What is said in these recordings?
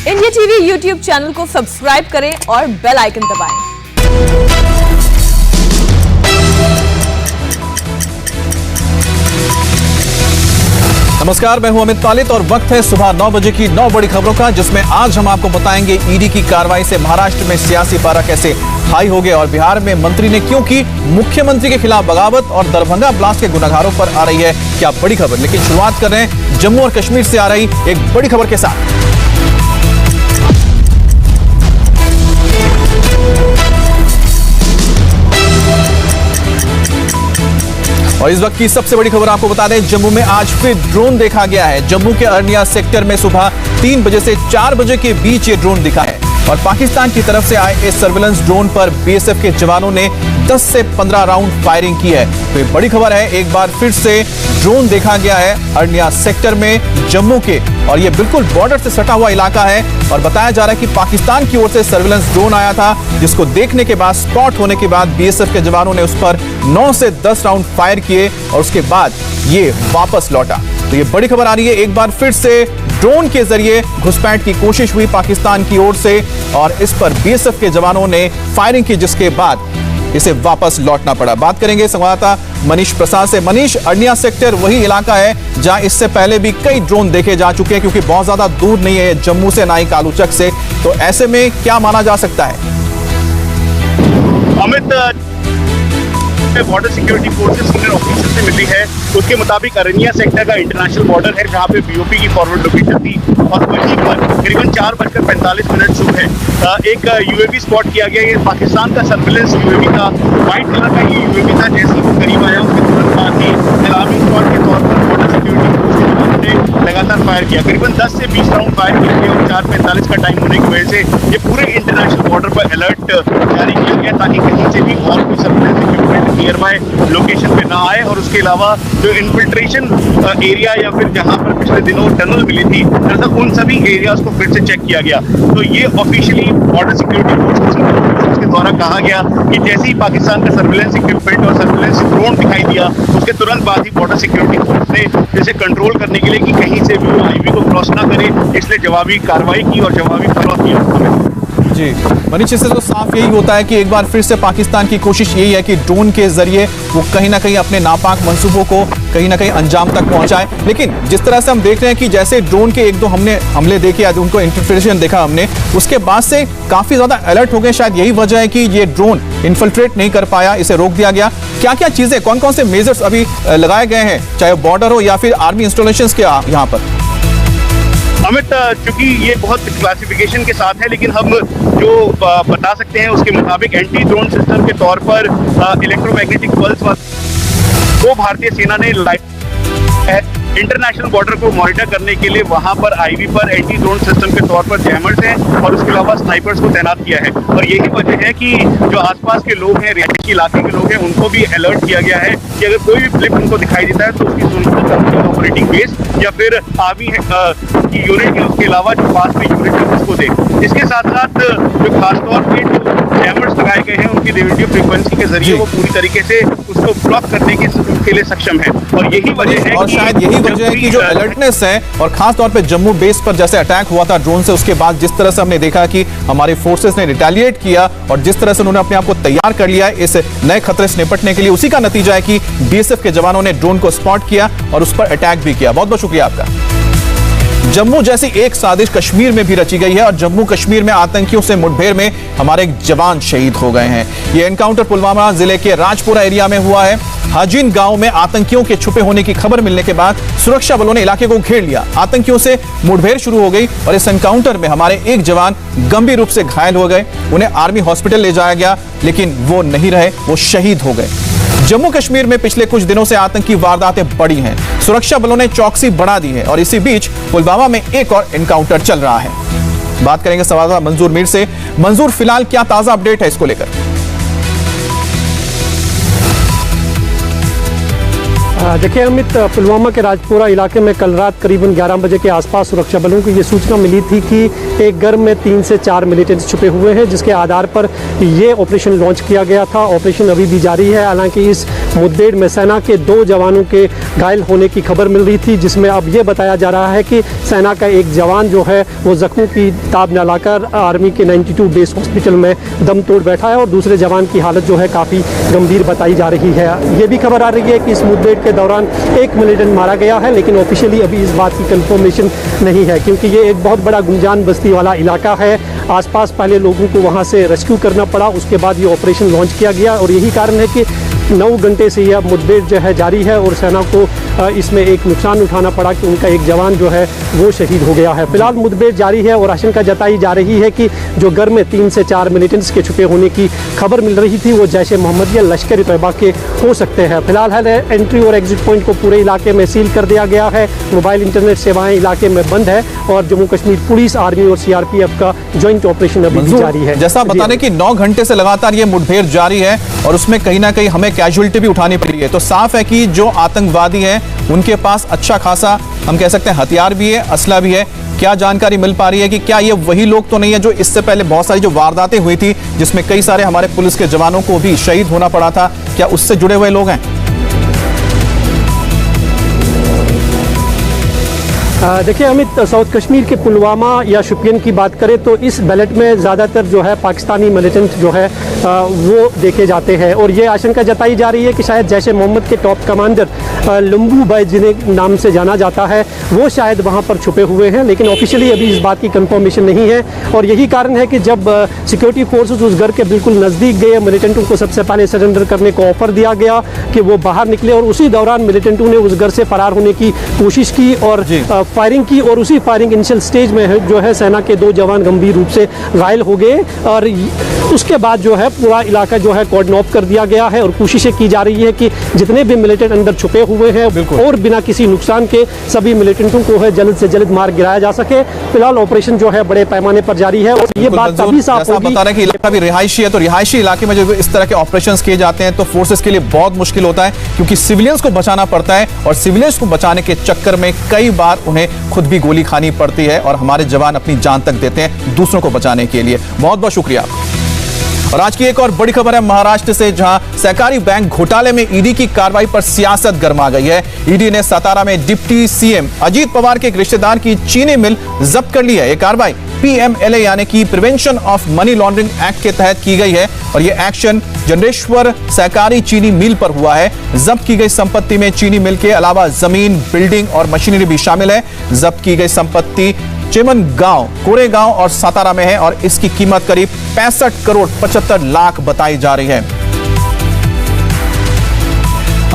India TV YouTube channel को subscribe करें और बेल आइकन दबाएं। नमस्कार, मैं हूं अमित पालित और वक्त है सुबह 9 बजे की 9 बड़ी खबरों का, जिसमें आज हम आपको बताएंगे ईडी की कार्रवाई से महाराष्ट्र में सियासी पारा कैसे हाई हो गया और बिहार में मंत्री ने क्यों की मुख्यमंत्री के खिलाफ बगावत और दरभंगा ब्लास्ट के गुनाहगारों पर आ रही है क्या बड़ी खबर। लेकिन शुरुआत कर रहे हैं जम्मू और कश्मीर से आ रही एक बड़ी खबर के साथ। और इस वक्त की सबसे बड़ी खबर आपको बता दें, जम्मू में आज फिर ड्रोन देखा गया है। जम्मू के अरनिया सेक्टर में सुबह 3 बजे से 4 बजे के बीच ये ड्रोन दिखा है और पाकिस्तान की तरफ से आए इस सर्विलेंस ड्रोन पर बीएसएफ के जवानों ने 10 से 15 राउंड फायरिंग की है। तो ये बड़ी खबर है, एक बार फिर से ड्रोन देखा गया है अरनिया सेक्टर में जम्मू के, और ये बिल्कुल बॉर्डर से सटा हुआ इलाका है। और बताया जा रहा है कि पाकिस्तान की ओर से सर्विलेंस ड्रोन आया था, जिसको देखने के बाद स्पॉट होने के बाद बीएसएफ के जवानों ने उस पर 9 से 10 राउंड फायर किए और उसके बाद ये वापस लौटा। तो ये बड़ी खबर आ रही है, एक बार फिर से ड्रोन के जरिए घुसपैठ की कोशिश हुई पाकिस्तान की ओर से और इस पर बीएसएफ के जवानों ने फायरिंग की, जिसके बाद इसे वापस लौटना पड़ा। बात करेंगे संवाददाता मनीष प्रसाद से। मनीष, अरनिया सेक्टर वही इलाका है जहां इससे पहले भी कई ड्रोन देखे जा चुके हैं, क्योंकि बहुत ज्यादा दूर नहीं है जम्मू से ना ही कालूचक से, तो ऐसे में क्या माना जा सकता है? Amit, border security forces senior officer से मिली है, उसके मुताबिक अरनिया सेक्टर का इंटरनेशनल बॉर्डर है जहां पे बीओपी की फॉरवर्ड लोकेशन थी और वहीं पर करीबन 4:45 सुबह एक यूएवी स्पॉट किया गया। ये पाकिस्तान का सर्विलेंस यूएवी था, व्हाइट कलर का ये यूएवी था। जैसे ही वो करीब आया उसके तुरंत बाद ही अलार्मिंग स्पॉट के तौर पर बॉर्डर सिक्योरिटी फोर्स के जवानों ने लगातार फायर किया। करीबन 10 से 20 राउंड फायर किए गए और 4:45 का टाइम होने की वजह से ये पूरे इंटरनेशनल बॉर्डर पर अलर्ट जारी किया गया ताकि कहीं से भी और कोई surveillance equipment near by location पे ना आए। और उसके अलावा जो इन्फिल्ट्रेशन एरिया या फिर जहां पर पिछले दिनों टनल मिली थी, दरअसल उन सभी एरियाज को फिर से चेक किया गया। तो ये ऑफिशियली बॉर्डर सिक्योरिटी फोर्सेस के द्वारा कहा गया कि जैसे ही पाकिस्तान का सर्विलेंस इक्विपमेंट और सर्विलेंस ड्रोन दिखाई दिया, उसके तुरंत बाद ही बॉर्डर सिक्योरिटी फोर्स ने जैसे कंट्रोल करने के लिए कि कहीं से भी आईवी को क्रॉस ना करे, इसलिए जवाबी कार्रवाई की और जवाबी फॉलो किया। जी मनीष, इससे तो साफ यही होता है कि एक बार फिर से पाकिस्तान की कोशिश यही है कि ड्रोन के जरिए वो कहीं ना कहीं अपने नापाक मंसूबों को कहीं ना कहीं अंजाम तक पहुंचाए। लेकिन जिस तरह से हम देख रहे हैं कि जैसे ड्रोन के 1-2 हमने हमले देखे, आज उनको इंटरफेरेंस देखा हमने, उसके बाद से काफी ज्यादा अलर्ट हो गए। शायद यही वजह है कि ये ड्रोन इन्फिल्ट्रेट नहीं कर पाया, इसे रोक दिया गया। क्या क्या चीजें, कौन कौन से मेजर्स अभी लगाए गए हैं, चाहे बॉर्डर हो या फिर आर्मी इंस्टॉलेशंस के यहाँ पर? अमित, चूंकि ये बहुत क्लासिफिकेशन के साथ है, लेकिन हम जो बता सकते हैं उसके मुताबिक एंटी ड्रोन सिस्टम के तौर पर इलेक्ट्रोमैग्नेटिक पल्स को भारतीय सेना ने इंटरनेशनल बॉर्डर को मॉनिटर करने के लिए वहां पर आईवी पर एंटी ड्रोन सिस्टम के तौर पर जैमर्स हैं और उसके अलावा स्नाइपर्स को तैनात किया है। और यही वजह है कि जो आसपास के लोग हैं, रिहायशी इलाके के लोग हैं, उनको भी अलर्ट किया गया है कि अगर कोई भी ब्लिप उनको दिखाई देता है तो उसकी सूचना ऑपरेटिंग बेस या फिर आर्मी की यूनिट या उसके अलावा जो पास में यूनिट है उसको दे। इसके साथ साथ जो खासतौर पर जो जैमर्स लगाए गए हैं उनकी रेडियो फ्रीक्वेंसी के जरिए वो पूरी तरीके से उसको ब्लॉक करने के लिए सक्षम है। और यही वजह है, और शायद यही वजह है कि जो अलर्टनेस है, और खास तौर पे जम्मू बेस पर जैसे अटैक हुआ था ड्रोन से, उसके बाद जिस तरह से हमने देखा कि हमारे फोर्सेस ने रिटेलिएट किया और जिस तरह से उन्होंने अपने आप को तैयार कर लिया इस नए खतरे से निपटने के लिए, उसी का नतीजा है कि बीएसएफ के जवानों ने ड्रोन को स्पॉट किया और उस पर अटैक भी किया। बहुत बहुत शुक्रिया आपका। जम्मू जैसी एक साजिश कश्मीर में भी रची गई है और जम्मू कश्मीर में आतंकियों से मुठभेड़ में हमारे एक जवान शहीद हो गए हैं। यह एनकाउंटर पुलवामा जिले के राजपुरा एरिया में हुआ है। हाजिन गांव में आतंकियों के छुपे होने की खबर मिलने के बाद सुरक्षा बलों ने इलाके को घेर लिया। आतंकियों से मुठभेड़ शुरू हो गई और इस एनकाउंटर में हमारे एक जवान गंभीर रूप से घायल हो गए। उन्हें आर्मी हॉस्पिटल ले जाया गया, लेकिन वो नहीं रहे, वो शहीद हो गए। जम्मू कश्मीर में पिछले कुछ दिनों से आतंकी वारदातें बढ़ी हैं। सुरक्षा बलों ने चौकसी बढ़ा दी है और इसी बीच पुलवामा में एक और एनकाउंटर चल रहा है। बात करेंगे संवाददाता मंजूर मीर से। मंजूर, फिलहाल क्या ताजा अपडेट है इसको लेकर? देखिए अमित, पुलवामा के राजपुरा इलाके में कल रात करीबन 11 बजे के आसपास सुरक्षा बलों को ये सूचना मिली थी कि एक घर में 3 से 4 मिलिटेंट्स छुपे हुए हैं, जिसके आधार पर ये ऑपरेशन लॉन्च किया गया था। ऑपरेशन अभी भी जारी है। हालांकि इस मुठभेड़ में सेना के 2 जवानों के घायल होने की खबर मिल रही थी, जिसमें अब ये बताया जा रहा है कि सेना का एक जवान जो है वो जख्मों की ताब न लाकर आर्मी के 92 बेस हॉस्पिटल में दम तोड़ बैठा है और दूसरे जवान की हालत जो है काफ़ी गंभीर बताई जा रही है। ये भी खबर आ रही है कि इस मुठभेड़ के दौरान एक मिलिटेंट मारा गया है, लेकिन ऑफिशियली अभी इस बात की कंफर्मेशन नहीं है, क्योंकि ये एक बहुत बड़ा गुंजान बस्ती वाला इलाका है। आसपास पहले लोगों को वहां से रेस्क्यू करना पड़ा, उसके बाद ये ऑपरेशन लॉन्च किया गया और यही कारण है कि 9 घंटे से यह मुठभेड़ जो है जारी है और सेना को इसमें एक नुकसान उठाना पड़ा कि उनका एक जवान जो है वो शहीद हो गया है। फिलहाल मुठभेड़ जारी है और आशंका जताई जा रही है कि जो घर में 3 से 4 मिलिटेंट्स के छुपे होने की खबर मिल रही थी वो जैश ए मोहम्मद या लश्कर तैयबा के हो सकते हैं। फिलहाल एंट्री और एग्जिट पॉइंट को पूरे इलाके में सील कर दिया गया है। मोबाइल इंटरनेट सेवाएं इलाके में बंद है और जम्मू कश्मीर पुलिस, आर्मी और सीआरपीएफ का ज्वाइंट ऑपरेशन अभी भी जारी है। जैसा बता रहे कि 9 घंटे से लगातार ये मुठभेड़ जारी है और उसमें कहीं ना कहीं हमें कैजुअलिटी भी उठानी पड़ी है, तो साफ है कि जो आतंकवादी हैं उनके पास अच्छा खासा हम कह सकते हैं हथियार भी है, असला भी है। क्या जानकारी मिल पा रही है कि क्या ये वही लोग तो नहीं है जो इससे पहले बहुत सारी जो वारदातें हुई थी जिसमें कई सारे हमारे पुलिस के जवानों को भी शहीद होना पड़ा था, क्या उससे जुड़े हुए लोग हैं? देखिए अमित, साउथ कश्मीर के पुलवामा या शोपियान की बात करें तो इस बेल्ट में ज़्यादातर जो है पाकिस्तानी मिलिटेंट जो है वो देखे जाते हैं और ये आशंका जताई जा रही है कि शायद जैश ए मोहम्मद के टॉप कमांडर लंबू भाई जिन्हें नाम से जाना जाता है वो शायद वहाँ पर छुपे हुए हैं, लेकिन ऑफिशियली अभी इस बात की कंफर्मेशन नहीं है। और यही कारण है कि जब सिक्योरिटी फोर्सेस उस घर के बिल्कुल नज़दीक गए, मिलिटेंटों को सबसे पहले सरेंडर करने को ऑफर दिया गया कि वो बाहर निकले और उसी दौरान मिलिटेंटों ने उस घर से फरार होने की कोशिश की और फायरिंग की और उसी फायरिंग इनिशियल स्टेज में जो है सेना के 2 जवान गंभीर रूप से घायल हो गए और उसके बाद जो है पूरा इलाका जो है कॉर्डन ऑफ कर दिया गया है और कोशिशें की जा रही है कि जितने भी मिलिटेंट अंदर छुपे हुए हैं और बिना किसी नुकसान के सभी मिलिटेंटों को है जल्द से जल्द मार गिराया जा सके। फिलहाल ऑपरेशन जो है बड़े पैमाने पर जारी है और ये बात तभी साफ होगी। बता रहे हैं कि इलाका भी रिहायशी है, तो रिहायशी इलाके में जब इस तरह के ऑपरेशंस किए जाते हैं तो फोर्सेस के लिए बहुत मुश्किल होता है, क्योंकि सिविलियंस को बचाना पड़ता है और सिविलियंस को बचाने के चक्कर में कई बार उन्हें खुद भी गोली खानी पड़ती है और हमारे जवान अपनी जान तक देते हैं दूसरों को बचाने के लिए। बहुत बहुत शुक्रिया। और आज की एक और बड़ी खबर है महाराष्ट्र से, जहां सहकारी बैंक घोटाले में ईडी की कार्रवाई पर सियासत गर्मा गई है। ईडी ने सातारा में डिप्टी सीएम अजीत पवार के एक रिश्तेदार की चीनी मिल जब्त कर ली है। यह कार्रवाई पीएमएलए यानी कि prevention of money laundering act के तहत की गई है और यह एक्शन जंडेश्वर सहकारी चीनी मिल पर हुआ है। जब्त की गई संपत्ति में चीनी मिल के अलावा जमीन, बिल्डिंग और मशीनरी भी शामिल है। जब्त की गई संपत्ति चेमन गांव, कोरेगांव और सातारा में है और इसकी कीमत करीब 65 करोड़ 75 लाख बताई जा रही है।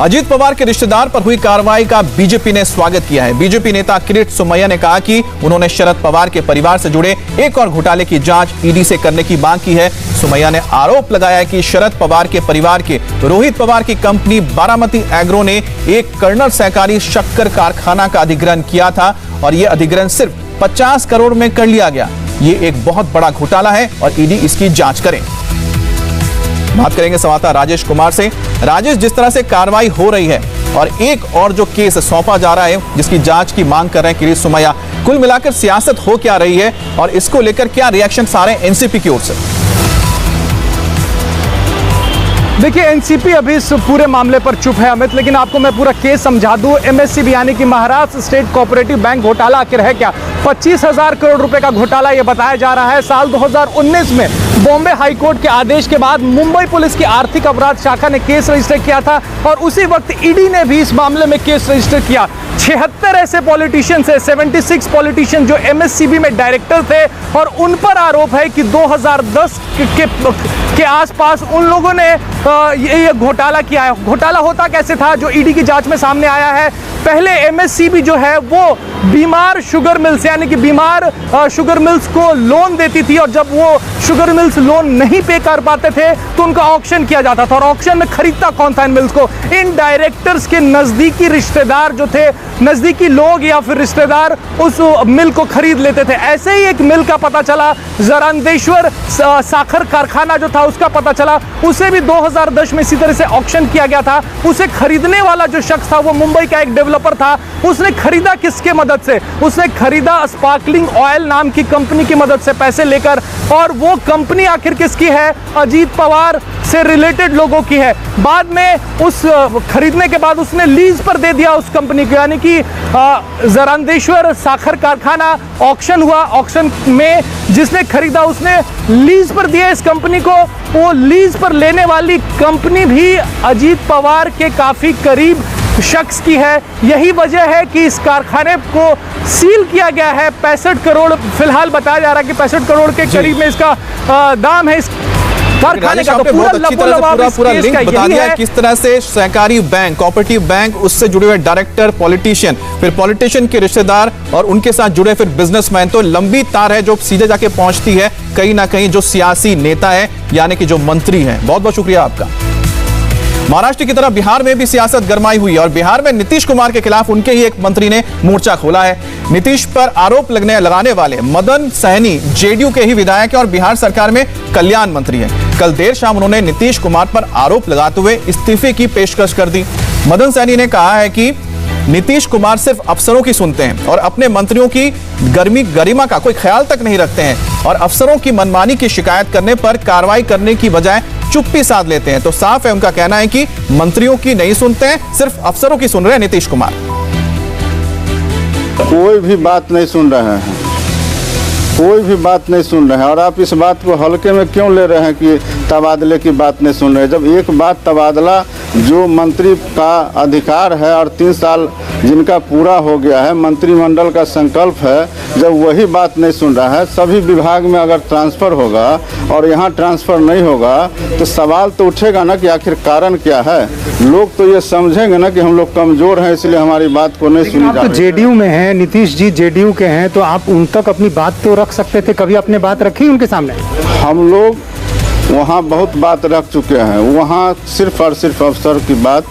अजीत पवार के रिश्तेदार पर हुई कार्रवाई का बीजेपी ने स्वागत किया है। बीजेपी नेता किरीट सोमैया ने कहा कि उन्होंने शरद पवार के परिवार से जुड़े एक और घोटाले की जांच ईडी से करने की मांग की है। सोमैया ने आरोप लगाया कि शरद पवार के परिवार के रोहित पवार की कंपनी बारामती एग्रो ने एक कर्नल सहकारी शक्कर कारखाना का अधिग्रहण किया था और यह अधिग्रहण सिर्फ 50 करोड़ में कर लिया गया। ये एक बहुत बड़ा घोटाला है और ईडी इसकी जांच करे। बात करेंगे संवाददाता राजेश कुमार से। राजेश, जिस तरह से कार्रवाई हो रही है और एक और जो केस सौंपा जा रहा है जिसकी जांच की मांग कर रहे हैं किरीट सोमैया, कुल मिलाकर सियासत हो क्या रही है और इसको लेकर क्या रिएक्शन आ रहे हैं एनसीपी की ओर से? देखिए, एनसीपी अभी इस पूरे मामले पर चुप है अमित, लेकिन आपको मैं पूरा केस समझा दूं। एमएससीबी यानी कि महाराष्ट्र स्टेट कोऑपरेटिव बैंक घोटाला आखिर है क्या? 25,000 करोड़ रुपए का घोटाला यह बताया जा रहा है। साल 2019 में बॉम्बे हाईकोर्ट के आदेश के बाद मुंबई पुलिस की आर्थिक अपराध शाखा ने केस रजिस्टर किया था और उसी वक्त ईडी ने भी इस मामले में केस रजिस्टर किया। 76 ऐसे पॉलिटिशियन है, 76 पॉलिटिशियन जो एमएससीबी में डायरेक्टर थे और उन पर आरोप है कि 2010 के आसपास उन लोगों ने ये घोटाला किया है। घोटाला होता कैसे था जो ईडी की जांच में सामने आया है? पहले एमएससीबी जो है वो बीमार शुगर मिल्स यानी कि बीमार शुगर मिल्स को लोन देती थी और जब वो शुगर मिल्स लोन नहीं पे कर पाते थे तो उनका ऑक्शन किया जाता था और ऑक्शन में खरीदता कौन था इन मिल्स को? इन डायरेक्टर्स के नजदीकी रिश्तेदार जो थे, नजदीकी लोग या फिर रिश्तेदार उस मिल को खरीद लेते थे। ऐसे ही एक मिल का पता चला, जरांदेश्वर साखर कारखाना जो था था उसका पता चला। उसे भी 2010 में इसी तरह से ऑक्शन किया गया था। उसे खरीदने वाला जो शख्स था वो मुंबई का एक डेवलपर था। उसने खरीदा किसके मदद से? उसने खरीदा स्पार्कलिंग ऑयल नाम की कंपनी की मदद से पैसे लेकर। और वो कंपनी आखिर किसकी है? अजीत पवार से रिलेटेड लोगों की है। बाद में उस खरीदने के बाद उसने लीज पर दे दिया उस कंपनी को, यानी कि जरांदेश्वर साखर कारखाना ऑक्शन हुआ। ऑक्शन में जिसने खरीदा उसने लीज पर दिया इस कंपनी को। वो लीज पर लेने वाली कंपनी भी अजीत पवार के काफी करीब शख्स की है। यही वजह है कि इस कारखाने को सील किया गया है। 65 करोड़ फिलहाल बताया जा रहा है कि 65 करोड़ के करीब में इसका दाम है इस कारखाने का। तो बहुत अच्छी तरह से पूरा लिंक बता दिया है किस तरह से सहकारी बैंक, कोऑपरेटिव बैंक, उससे जुड़े हुए डायरेक्टर, पॉलिटिशियन, फिर पॉलिटिशियन के रिश्तेदार और उनके साथ जुड़े फिर बिजनेसमैन। तो लंबी तार है जो सीधे जाके पहुंचती है कहीं ना कहीं जो सियासी नेता है यानी कि जो मंत्री हैं। बहुत बहुत शुक्रिया आपका। महाराष्ट्र की तरह बिहार में भी सियासत गरमाई हुई है और बिहार में नीतीश कुमार के खिलाफ उनके ही एक मंत्री ने मोर्चा खोला है। नीतीश पर आरोप लगाने वाले मदन सहनी जेडीयू के ही विधायक हैं और बिहार सरकार में कल्याण मंत्री हैं। कल देर शाम उन्होंने नीतीश कुमार पर आरोप लगाते हुए इस्तीफे की पेशकश कर दी। मदन सहनी ने कहा है कि नीतीश कुमार सिर्फ अफसरों की सुनते हैं और अपने मंत्रियों की गरिमा का कोई ख्याल तक नहीं रखते हैं और अफसरों की मनमानी की शिकायत करने पर कार्रवाई करने की बजाय चुप्पी साध लेते हैं। तो साफ है उनका कहना है कि मंत्रियों की नहीं सुनते हैं, सिर्फ अफसरों की सुन रहे हैं नीतीश कुमार। कोई भी बात नहीं सुन रहे हैं, कोई भी बात नहीं सुन रहे हैं। और आप इस बात को हल्के में क्यों ले रहे हैं कि तबादले की बात नहीं सुन रहे? जब एक बात तबादला जो मंत्री का अधिकार है और 3 साल जिनका पूरा हो गया है, मंत्रिमंडल का संकल्प है, जब वही बात नहीं सुन रहा है, सभी विभाग में अगर ट्रांसफ़र होगा और यहाँ ट्रांसफ़र नहीं होगा तो सवाल तो उठेगा ना कि आखिर कारण क्या है। लोग तो ये समझेंगे ना कि हम लोग कमज़ोर हैं इसलिए हमारी बात को नहीं सुनी जा रही है। जेडीयू में हैं, नीतीश जी जेडीयू के हैं, तो आप उन तक अपनी बात तो रख सकते थे। कभी आपने बात रखी उनके सामने? हम लोग वहाँ बहुत बात रख चुके हैं। वहाँ सिर्फ और सिर्फ अफसर की बात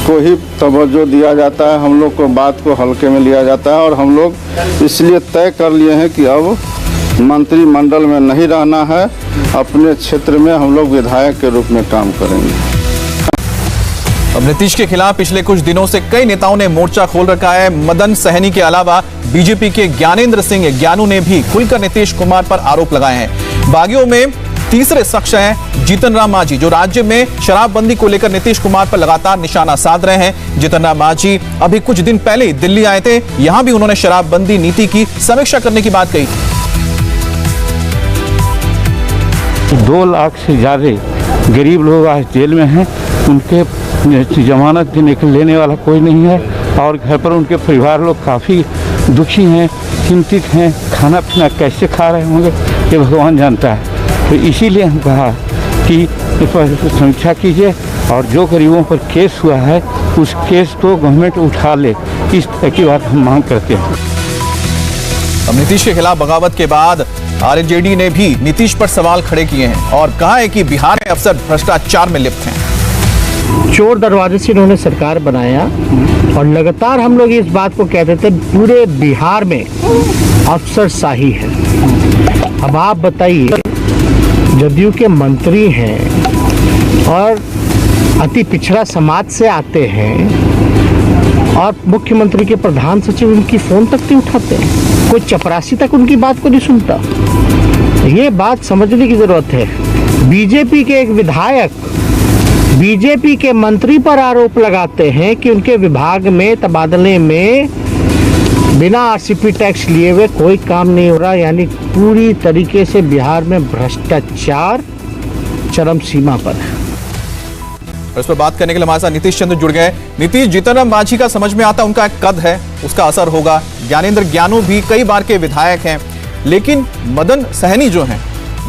को ही तवज्जो दिया जाता है, हम लोग को बात को हल्के में लिया जाता है और हम लोग इसलिए तय कर लिए हैं कि अब मंत्रिमंडल में नहीं रहना है, अपने क्षेत्र में हम लोग विधायक के रूप में काम करेंगे। अब नीतीश के खिलाफ पिछले कुछ दिनों से कई नेताओं ने मोर्चा खोल रखा है। मदन सहनी के अलावा बीजेपी के ज्ञानेंद्र सिंह ज्ञानू ने भी खुलकर नीतीश कुमार पर आरोप लगाए हैं। बागियों में तीसरे शख्स हैं जीतन राम मांझी, जो राज्य में शराबबंदी को लेकर नीतीश कुमार पर लगातार निशाना साध रहे हैं। जीतन राम मांझी अभी कुछ दिन पहले ही दिल्ली आए थे, यहां भी उन्होंने शराबबंदी नीति की समीक्षा करने की बात कही थी। 2 लाख से ज्यादा गरीब लोग आज जेल में हैं, उनके जमानत लेने वाला कोई नहीं है और घर पर उनके परिवार लोग काफ़ी दुखी हैं, चिंतित हैं। खाना पीना कैसे खा रहे होंगे ये भगवान जानता है। तो इसीलिए हम कहा कि इस पर समीक्षा कीजिए और जो गरीबों पर केस हुआ है उस केस को गवर्नमेंट उठा ले, इस तरह की बात हम मांग करते हैं। अब नीतीश के खिलाफ बगावत के बाद आरजेडी ने भी नीतीश पर सवाल खड़े किए हैं और कहा है कि बिहार में अफसर भ्रष्टाचार में लिप्त हैं। चोर दरवाजे से इन्होंने सरकार बनाया और लगातार हम लोग इस बात को कहते थे पूरे बिहार में अफसरशाही है। अब आप बताइए, जदयू के मंत्री हैं और अति पिछड़ा समाज से आते हैं और मुख्यमंत्री के प्रधान सचिव उनकी फोन तक नहीं उठाते हैं, कोई चपरासी तक उनकी बात को नहीं सुनता। ये बात समझने की जरूरत है। बीजेपी के एक विधायक बीजेपी के मंत्री पर आरोप लगाते हैं कि उनके विभाग में तबादले में बिना आरसीपी टैक्स लिए हुए कोई काम नहीं हो रहा, यानी पूरी तरीके से बिहार में भ्रष्टाचार चरम सीमा पर है। इस पर बात करने के लिए हमारे साथ नीतीश चंद्र जुड़ गए। नीतीश, जीतन राम मांझी का समझ में आता उनका एक कद है, उसका असर होगा। ज्ञानेंद्र ज्ञानू भी कई बार के विधायक हैं, लेकिन मदन सहनी जो हैं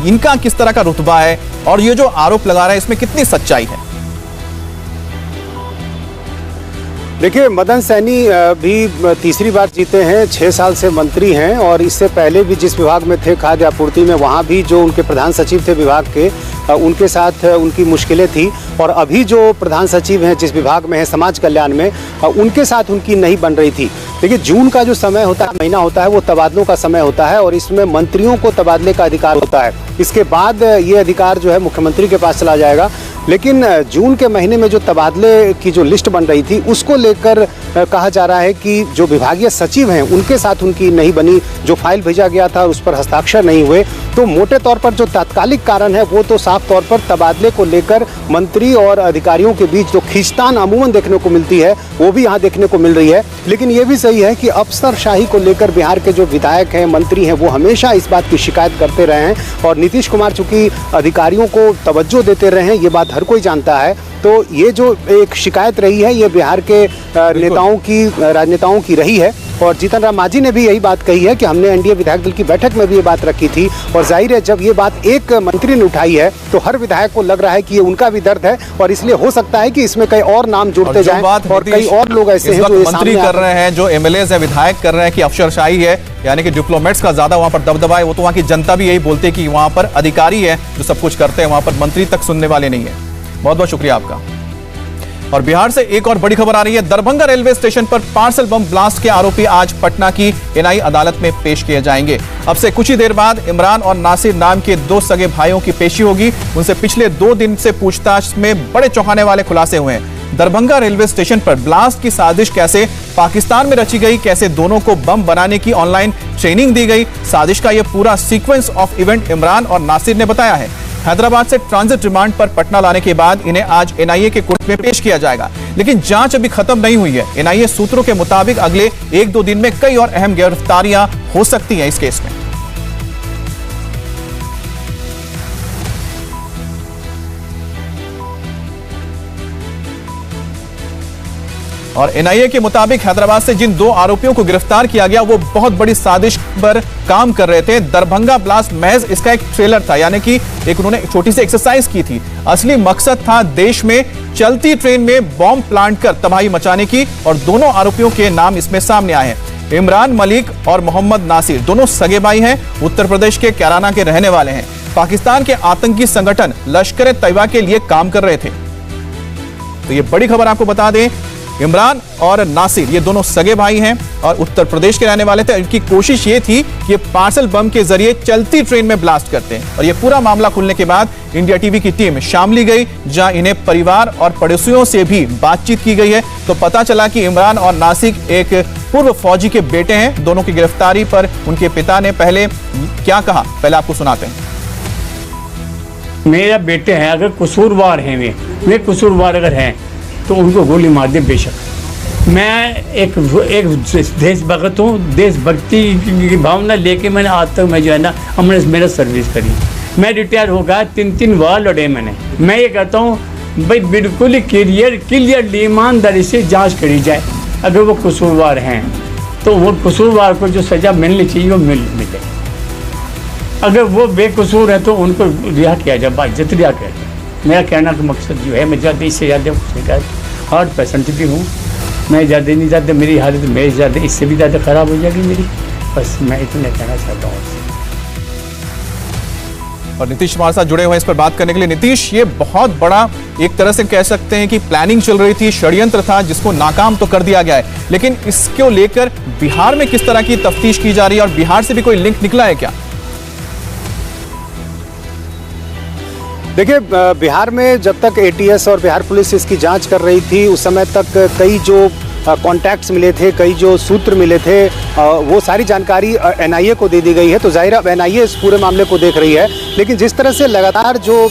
इनका किस तरह का रुतबा है और ये जो आरोप लगा रहे हैं इसमें कितनी सच्चाई है? देखिए, मदन सैनी भी तीसरी बार जीते हैं, 6 साल से मंत्री हैं और इससे पहले भी जिस विभाग में थे खाद्य आपूर्ति में, वहाँ भी जो उनके प्रधान सचिव थे विभाग के, उनके साथ उनकी मुश्किलें थी। और अभी जो प्रधान सचिव हैं जिस विभाग में है समाज कल्याण में, उनके साथ उनकी नहीं बन रही थी। देखिए, जून का जो समय होता है, महीना होता है, वो तबादलों का समय होता है और इसमें मंत्रियों को तबादले का अधिकार होता है। इसके बाद ये अधिकार जो है मुख्यमंत्री के पास चला जाएगा। लेकिन जून के महीने में जो तबादले की जो लिस्ट बन रही थी, उसको लेकर कहा जा रहा है कि जो विभागीय सचिव हैं उनके साथ उनकी नहीं बनी, जो फाइल भेजा गया था उस पर हस्ताक्षर नहीं हुए। तो मोटे तौर पर जो तात्कालिक कारण है वो तो साफ तौर पर तबादले को लेकर मंत्री और अधिकारियों के बीच जो खींचतान अमूमन देखने को मिलती है वो भी यहाँ देखने को मिल रही है। लेकिन ये भी सही है कि अफसरशाही को लेकर बिहार के जो विधायक हैं, मंत्री हैं, वो हमेशा इस बात की शिकायत करते रहे हैं और नीतीश कुमार चूंकि अधिकारियों को तवज्जो देते रहे हैं, ये बात हर कोई जानता है। तो ये जो एक शिकायत रही है ये बिहार के राजनेताओं की रही है। और जीतन राम मांझी ने भी यही बात कही है कि हमने एनडीए विधायक दल की बैठक में भी ये बात रखी थी और जाहिर है जब ये बात एक मंत्री ने उठाई है तो हर विधायक को लग रहा है कि ये उनका भी दर्द है और इसलिए हो सकता है कि इसमें कई और नाम जुड़ते जाएं और कई और लोग ऐसे हैं जो मंत्री कर रहे हैं, जो एमएलएज है, विधायक कर रहे हैं कि अफसरशाही है, यानी कि डिप्लोमेट्स का ज्यादा वहां पर दबदबा है। वो तो वहां की जनता भी यही बोलती है कि वहां पर अधिकारी है जो सब कुछ करते हैं, वहां पर मंत्री तक सुनने वाले नहीं है। बहुत बहुत शुक्रिया आपका। और बिहार से एक और बड़ी खबर आ रही है। दरभंगा रेलवे स्टेशन पर पार्सल बम ब्लास्ट के आरोपी आज पटना की एनआई अदालत में पेश किए जाएंगे। अब से कुछ ही देर बाद इमरान और नासिर नाम के 2 सगे भाइयों की पेशी होगी। उनसे पिछले 2 दिन से पूछताछ में बड़े चौंकाने वाले खुलासे हुए हैं। दरभंगा रेलवे स्टेशन पर ब्लास्ट की साजिश कैसे पाकिस्तान में रची गई, कैसे दोनों को बम बनाने की ऑनलाइन ट्रेनिंग दी गई, साजिश का यह पूरा सीक्वेंस ऑफ इवेंट इमरान और नासिर ने बताया है। हैदराबाद से ट्रांजिट रिमांड पर पटना लाने के बाद इन्हें आज एनआईए के कोर्ट में पेश किया जाएगा। लेकिन जांच अभी खत्म नहीं हुई है। एनआईए सूत्रों के मुताबिक अगले 1-2 दिन में कई और अहम गिरफ्तारियां हो सकती हैं इस केस में। और एनआईए के मुताबिक हैदराबाद से जिन 2 आरोपियों को गिरफ्तार किया गया वो बहुत बड़ी साजिश पर काम कर रहे थे। दरभंगा ब्लास्ट महज इसका एक ट्रेलर था, यानी कि एक उन्होंने छोटी सी एक्सरसाइज की थी। असली मकसद था देश में चलती ट्रेन में बॉम्ब प्लांट कर तबाही मचाने की और दोनों आरोपियों के नाम इसमें सामने आए हैं। इमरान मलिक और मोहम्मद नासिर दोनों सगे भाई हैं, उत्तर प्रदेश के कैराना के रहने वाले हैं। पाकिस्तान के आतंकी संगठन लश्कर तैयबा के लिए काम कर रहे थे। तो ये बड़ी खबर आपको बता दें, इमरान और नासिर ये दोनों सगे भाई हैं और उत्तर प्रदेश के रहने वाले थे। इनकी कोशिश ये थी कि ये पार्सल बम के जरिए चलती ट्रेन में ब्लास्ट करते हैं। और ये पूरा मामला खुलने के बाद इंडिया टीवी की टीम शामली गई, जहां इन्हें परिवार और पड़ोसियों से भी बातचीत की गई है। तो पता चला कि इमरान और नासिर एक पूर्व फौजी के बेटे हैं। दोनों की गिरफ्तारी पर उनके पिता ने पहले क्या कहा, पहले आपको सुनाते हैं। मेरा बेटे हैं, अगर कसूरवार हैं वे कसूरवार अगर हैं तो उनको गोली मार दे बेशक। मैं एक देशभक्त हूँ, देशभक्ति की भावना लेके मैंने आज तक मैं जो है ना हमने मेरा सर्विस करी। मैं रिटायर हो गया, 3 वार लड़े मैंने। मैं ये कहता हूँ भाई बिल्कुल क्लियरली ईमानदारी से जांच करी जाए। अगर वो कसूरवार हैं तो वो कसूरवार को जो सज़ा मिलनी चाहिए वो मिले। अगर वो बेकसूर है तो उनको रिहा किया जाए, बाइज्जत रिहा किया जाए। मेरा कहना का मकसद जो है, मैं ज़्यादा इससे ज़्यादा कुछ नहीं कहता। हार्ट पेशेंट भी हूँ, मैं ज़्यादा नहीं ज़्यादा, मेरी हालत मेरे ज़्यादा इससे भी ज़्यादा ख़राब हो जाएगी मेरी। बस मैं इतना कहना चाहता हूँ। और नीतीश कुमार साथ जुड़े हुए हैं इस पर बात करने के लिए। नीतीश, ये बहुत बड़ा एक तरह से कह सकते हैं कि प्लानिंग चल रही थी, षड्यंत्र था जिसको नाकाम तो कर दिया गया है, लेकिन इसको लेकर बिहार में किस तरह की तफ्तीश की जा रही है और बिहार से भी कोई लिंक निकला है क्या? देखिए, बिहार में जब तक एटीएस और बिहार पुलिस इसकी जांच कर रही थी उस समय तक कई जो कॉन्टैक्ट्स मिले थे, कई जो सूत्र मिले थे, वो सारी जानकारी एनआईए को दे दी गई है। तो जाहिर है एनआईए इस पूरे मामले को देख रही है। लेकिन जिस तरह से लगातार जो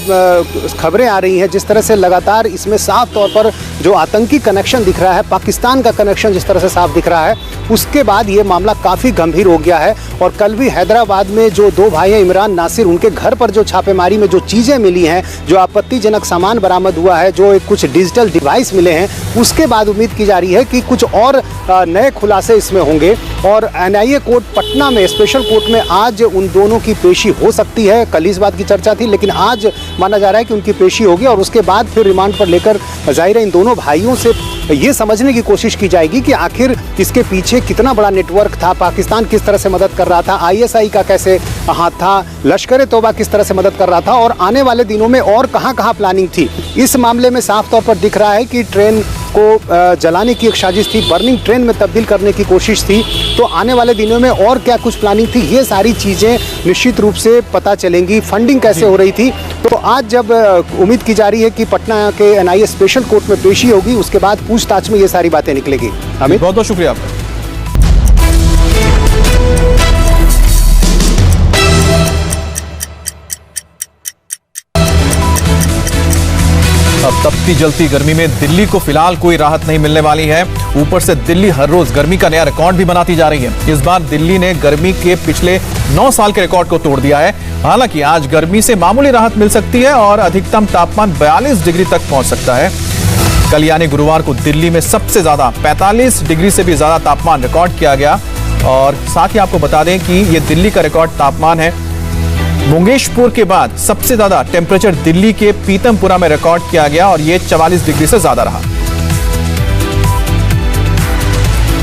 खबरें आ रही हैं, जिस तरह से लगातार इसमें साफ तौर पर जो आतंकी कनेक्शन दिख रहा है, पाकिस्तान का कनेक्शन जिस तरह से साफ दिख रहा है, उसके बाद ये मामला काफ़ी गंभीर हो गया है। और कल भी हैदराबाद में जो 2 भाई हैं इमरान नासिर, उनके घर पर जो छापेमारी में जो चीज़ें मिली हैं, जो आपत्तिजनक सामान बरामद हुआ है, जो कुछ डिजिटल डिवाइस मिले हैं, उसके बाद उम्मीद की जा रही है कि कुछ और नए खुलासे इसमें होंगे। और NIA कोर्ट पटना में, स्पेशल कोर्ट में आज उन दोनों की पेशी हो सकती है। कल इस बात की चर्चा थी, लेकिन आज माना जा रहा है कि उनकी पेशी होगी और उसके बाद फिर रिमांड पर लेकर जाहिर है इन दोनों भाइयों से ये समझने की कोशिश की जाएगी कि आखिर इसके पीछे कितना बड़ा नेटवर्क था, पाकिस्तान किस तरह से मदद कर रहा था, ISI का कैसे हाथ था, लश्कर-ए-तौबा किस तरह से मदद कर रहा था और आने वाले दिनों में और कहां प्लानिंग थी। इस मामले में साफ तौर पर दिख रहा है कि ट्रेन को जलाने की एक साजिश थी, बर्निंग ट्रेन में तब्दील करने की कोशिश थी। तो आने वाले दिनों में और क्या कुछ प्लानिंग थी, ये सारी चीज़ें निश्चित रूप से पता चलेंगी। फंडिंग कैसे हो रही थी, तो आज जब उम्मीद की जा रही है कि पटना के NIA स्पेशल कोर्ट में पेशी होगी, उसके बाद पूछताछ में ये सारी बातें निकलेगी। अमित, बहुत बहुत शुक्रिया आपका। अब तपती जलती गर्मी में दिल्ली को फिलहाल कोई राहत नहीं मिलने वाली है। ऊपर से दिल्ली हर रोज गर्मी का नया रिकॉर्ड भी बनाती जा रही है। इस बार दिल्ली ने गर्मी के पिछले 9 साल के रिकॉर्ड को तोड़ दिया है। हालांकि आज गर्मी से मामूली राहत मिल सकती है और अधिकतम तापमान 42 डिग्री तक पहुंच सकता है। कल यानी गुरुवार को दिल्ली में सबसे ज्यादा 45 डिग्री से भी ज्यादा तापमान रिकॉर्ड किया गया। और साथ ही आपको बता दें कि यह दिल्ली का रिकॉर्ड तापमान है। मुंगेशपुर के बाद सबसे ज्यादा टेम्परेचर दिल्ली के पीतमपुरा में रिकॉर्ड किया गया और यह 44 डिग्री से ज्यादा रहा।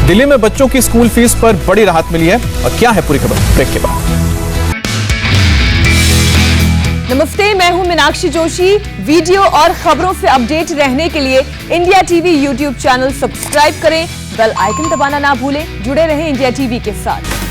दिल्ली में बच्चों की स्कूल फीस पर बड़ी राहत मिली है और क्या है पूरी खबर ब्रेक के बाद। नमस्ते, मैं हूं मीनाक्षी जोशी। वीडियो और खबरों से अपडेट रहने के लिए India TV YouTube channel subscribe करें, बेल आइकन दबाना ना भूलें। जुड़े रहें इंडिया टीवी के साथ।